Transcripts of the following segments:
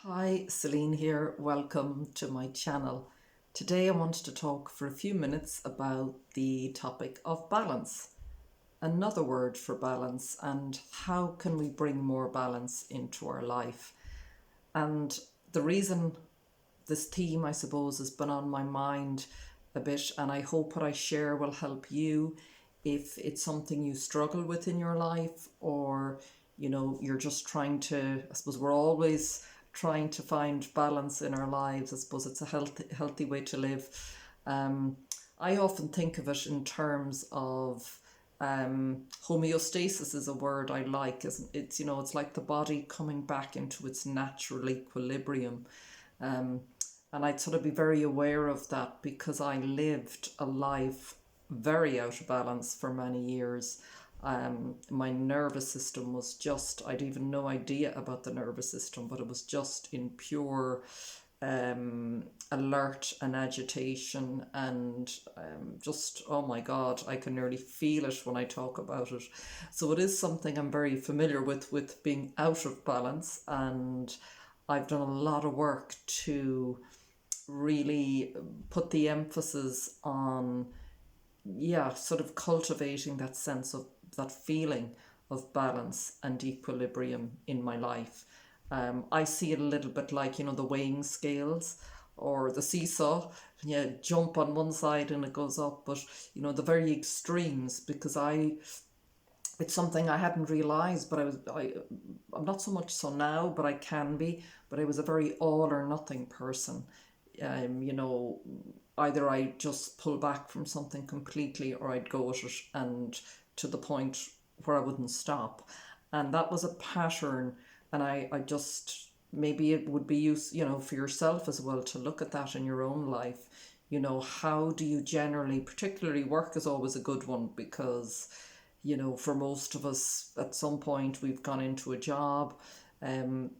Hi, Celine here. Welcome to my channel. Today I wanted to talk for a few minutes about the topic of balance, another word for balance, and how can we bring more balance into our life. And the reason this theme, I suppose, has been on my mind a bit, and I hope what I share will help you if it's something you struggle with in your life, or you're just trying to, I suppose we're always trying to find balance in our lives. I suppose it's a healthy way to live. um, I often think of it in terms of homeostasis is a word I like. Isn't it's it's like the body coming back into its natural equilibrium. um, and I'd sort of be very aware of that because I lived a life very out of balance for many years. My nervous system was just, I'd even no idea about the nervous system, but it was just in pure alert and agitation, and just, oh my God, I can nearly feel it when I talk about it. So it is something I'm very familiar with being out of balance, and I've done a lot of work to really put the emphasis on, yeah, sort of cultivating that sense of that feeling of balance and equilibrium in my life. I see it a little bit like, the weighing scales or the seesaw. Yeah, jump on one side and it goes up, but the very extremes, because it's something I hadn't realized, but I'm not so much so now, but I can be. But I was a very all or nothing person. um, you know, Either I just pull back from something completely, or I'd go at it and to the point where I wouldn't stop. And that was a pattern. And I just, maybe it would be use, for yourself as well, to look at that in your own life. How do you generally, particularly work is always a good one, because, for most of us at some point we've gone into a job. Um,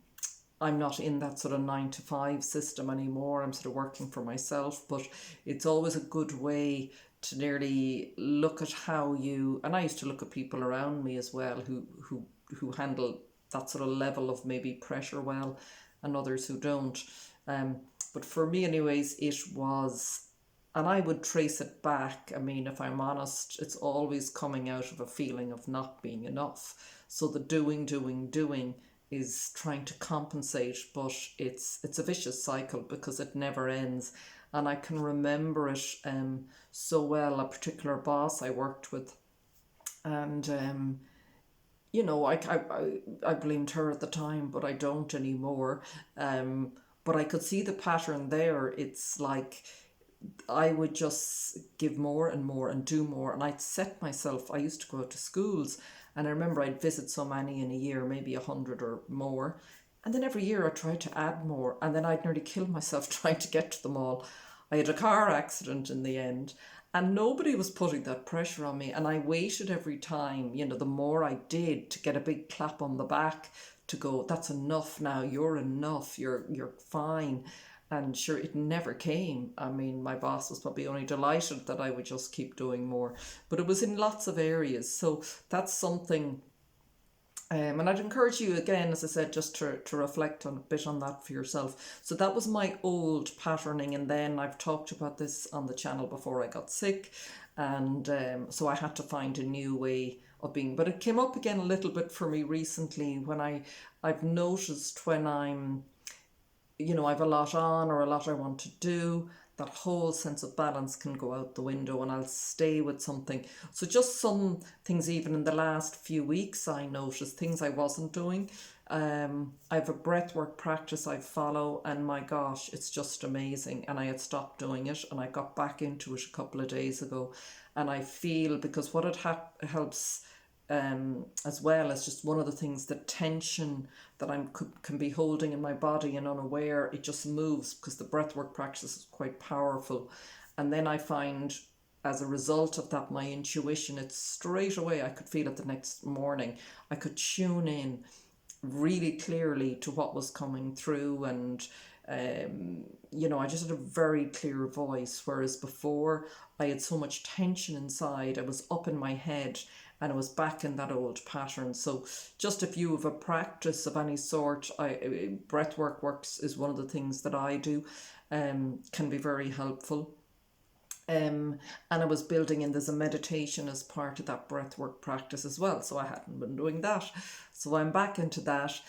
I'm not in that sort of 9 to 5 system anymore. I'm sort of working for myself, but it's always a good way to nearly look at how you, and I used to look at people around me as well who handle that sort of level of maybe pressure well, and others who don't. Um, but for me, anyways, it was, and I would trace it back. I mean, if I'm honest, it's always coming out of a feeling of not being enough. So the doing is trying to compensate, but it's a vicious cycle because it never ends. And I can remember it so well. A particular boss I worked with, and I blamed her at the time, but I don't anymore. But I could see the pattern there. It's like I would just give more and more and do more. And I'd set myself, I used to go out to schools, and I remember I'd visit so many in a year, maybe 100 or more. And then every year I tried to add more, and then I'd nearly kill myself trying to get to them all. I had a car accident in the end, and nobody was putting that pressure on me. And I waited every time, the more I did, to get a big clap on the back, to go, that's enough now, you're enough, you're fine. And sure, it never came. I mean, my boss was probably only delighted that I would just keep doing more. But it was in lots of areas. So that's something. And I'd encourage you again, as I said, just to reflect on a bit on that for yourself. So that was my old patterning. And then I've talked about this on the channel before I got sick. And so I had to find a new way of being. But it came up again a little bit for me recently when I've noticed when I've a lot on or a lot I want to do, that whole sense of balance can go out the window, and I'll stay with something. So just some things, even in the last few weeks, I noticed things I wasn't doing. I have a breathwork practice I follow, and my gosh, it's just amazing. And I had stopped doing it, and I got back into it a couple of days ago. And I feel, because what it helps as well as just one of the things, the tension that can be holding in my body and unaware, it just moves, because the breathwork practice is quite powerful. And then I find, as a result of that, my intuition, it's straight away, I could feel it the next morning. I could tune in really clearly to what was coming through, and I just had a very clear voice, whereas before I had so much tension inside. I was up in my head, and I was back in that old pattern. So just if you have a practice of any sort, breathwork works is one of the things that I do, can be very helpful. And I was building in, there's a meditation as part of that breathwork practice as well. So I hadn't been doing that. So I'm back into that.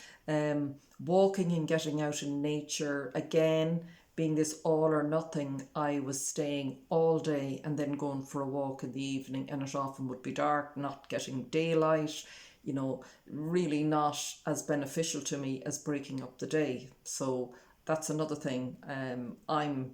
Walking and getting out in nature. Again, being this all or nothing, I was staying all day and then going for a walk in the evening, and it often would be dark, not getting daylight, really not as beneficial to me as breaking up the day. So that's another thing I'm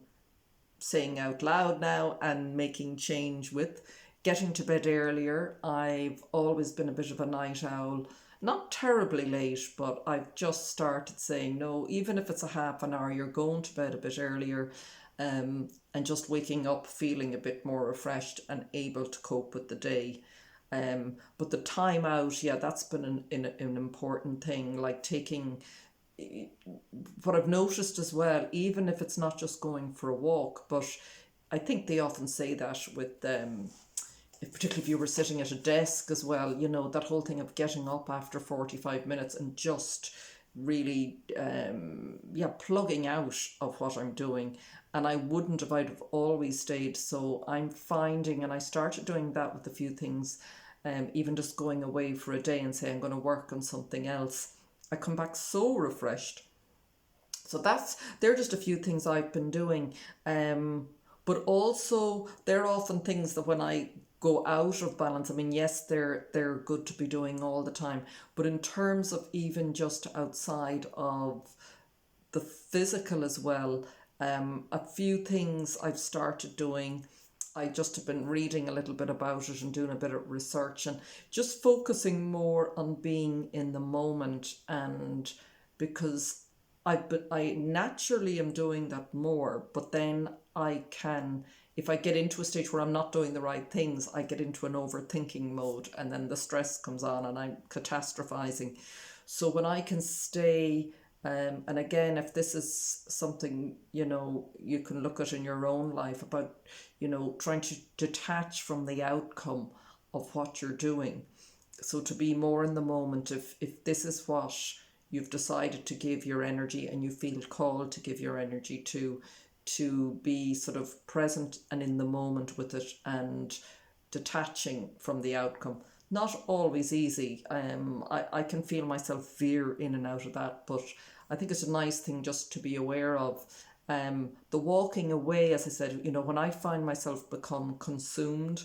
saying out loud now and making change with. Getting to bed earlier. I've always been a bit of a night owl, not terribly late, but I've just started saying no, even if it's a half an hour, you're going to bed a bit earlier, and just waking up feeling a bit more refreshed and able to cope with the day. But the time out, yeah, that's been an important thing, like taking, what I've noticed as well, even if it's not just going for a walk, but I think they often say that with particularly if you were sitting at a desk as well, that whole thing of getting up after 45 minutes and just really plugging out of what I'm doing. And I wouldn't if I'd have always stayed. So I'm finding, and I started doing that with a few things, even just going away for a day and say I'm going to work on something else, I come back so refreshed. So they're just a few things I've been doing. But also they're often things that when I go out of balance, I mean, yes, they're good to be doing all the time. But in terms of even just outside of the physical as well, a few things I've started doing. I just have been reading a little bit about it and doing a bit of research and just focusing more on being in the moment. And because I naturally am doing that more, but then I can, if I get into a stage where I'm not doing the right things, I get into an overthinking mode, and then the stress comes on and I'm catastrophizing. So when I can stay, and again, if this is something, you can look at in your own life about, trying to detach from the outcome of what you're doing. So to be more in the moment, if this is what you've decided to give your energy and you feel called to give your energy to be sort of present and in the moment with it and detaching from the outcome. Not always easy. I can feel myself veer in and out of that, but I think it's a nice thing just to be aware of. The walking away, as I said, when I find myself become consumed,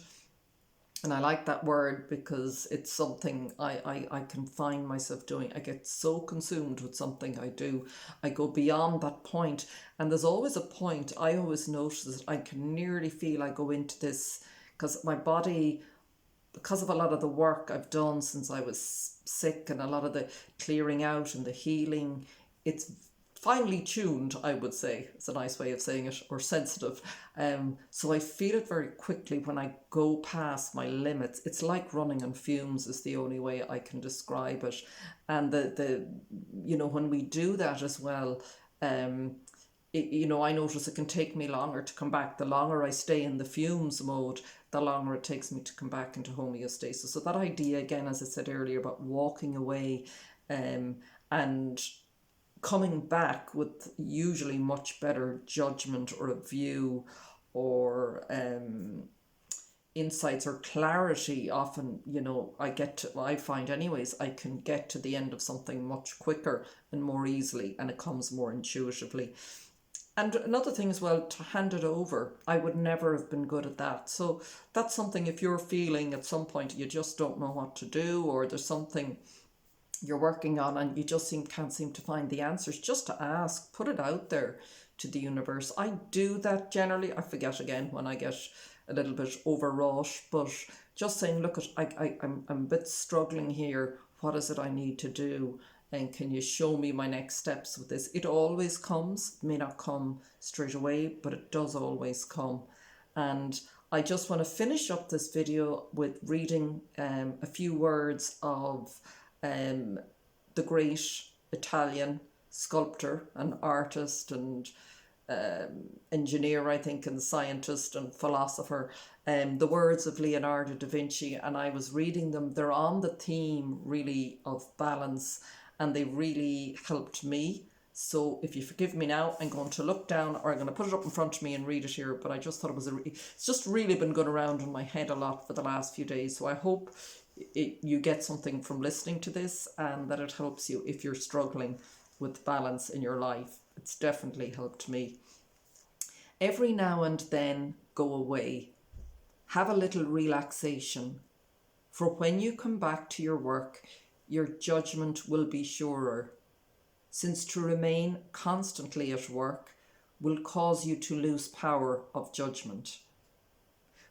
and I like that word because it's something I can find myself doing. I get so consumed with something I do. I go beyond that point. And there's always a point. I always notice that I can nearly feel I go into this, because my body, because of a lot of the work I've done since I was sick and a lot of the clearing out and the healing, it's finely tuned, I would say. It's a nice way of saying it, or sensitive. So I feel it very quickly when I go past my limits. It's like running on fumes is the only way I can describe it. And when we do that as well, I notice it can take me longer to come back. The longer I stay in the fumes mode, the longer it takes me to come back into homeostasis. So that idea, again, as I said earlier, about walking away and coming back with usually much better judgment or a view or insights or clarity. Often, I find anyways, I can get to the end of something much quicker and more easily, and it comes more intuitively. And another thing as well, to hand it over. I would never have been good at that. So that's something, if you're feeling at some point you just don't know what to do, or there's something you're working on and you just can't seem to find the answers, just to ask, put it out there to the universe. I do that generally. I forget again when I get a little bit overwrought, but just saying, look, I'm a bit struggling here. What is it I need to do? And can you show me my next steps with this? It always comes. It may not come straight away, but it does always come. And I just want to finish up this video with reading a few words of the great Italian sculptor and artist and engineer, I think, and scientist and philosopher, the words of Leonardo da Vinci, and I was reading them. They're on the theme really of balance, and they really helped me. So if you forgive me now, I'm going to look down, or I'm going to put it up in front of me and read it here, but I just thought it was it's just really been going around in my head a lot for the last few days. So I hope you get something from listening to this, and that it helps you if you're struggling with balance in your life. It's definitely helped me. Every now and then go away. Have a little relaxation. For when you come back to your work, your judgment will be surer, since to remain constantly at work will cause you to lose power of judgment.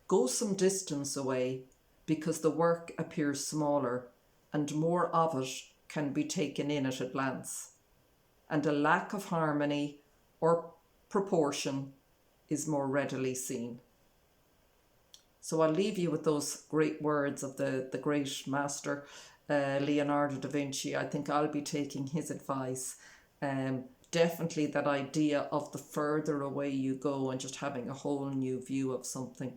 Go some distance away, because the work appears smaller and more of it can be taken in at a glance, and a lack of harmony or proportion is more readily seen. So I'll leave you with those great words of the great master, Leonardo da Vinci. I think I'll be taking his advice. Definitely that idea of the further away you go and just having a whole new view of something.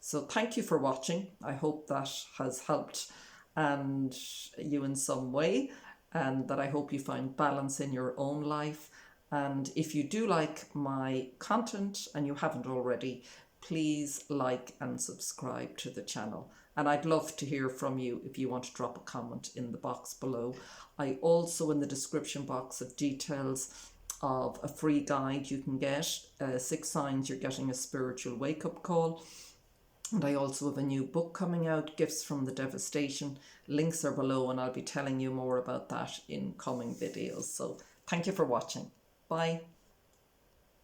So thank you for watching. I hope that has helped and you in some way, and that I hope you find balance in your own life. And if you do like my content and you haven't already, please like and subscribe to the channel. And I'd love to hear from you if you want to drop a comment in the box below. I also, in the description box, have details of a free guide you can get, 6 signs you're getting a spiritual wake-up call. And I also have a new book coming out, Gifts from the Devastation. Links are below, and I'll be telling you more about that in coming videos. So thank you for watching. Bye.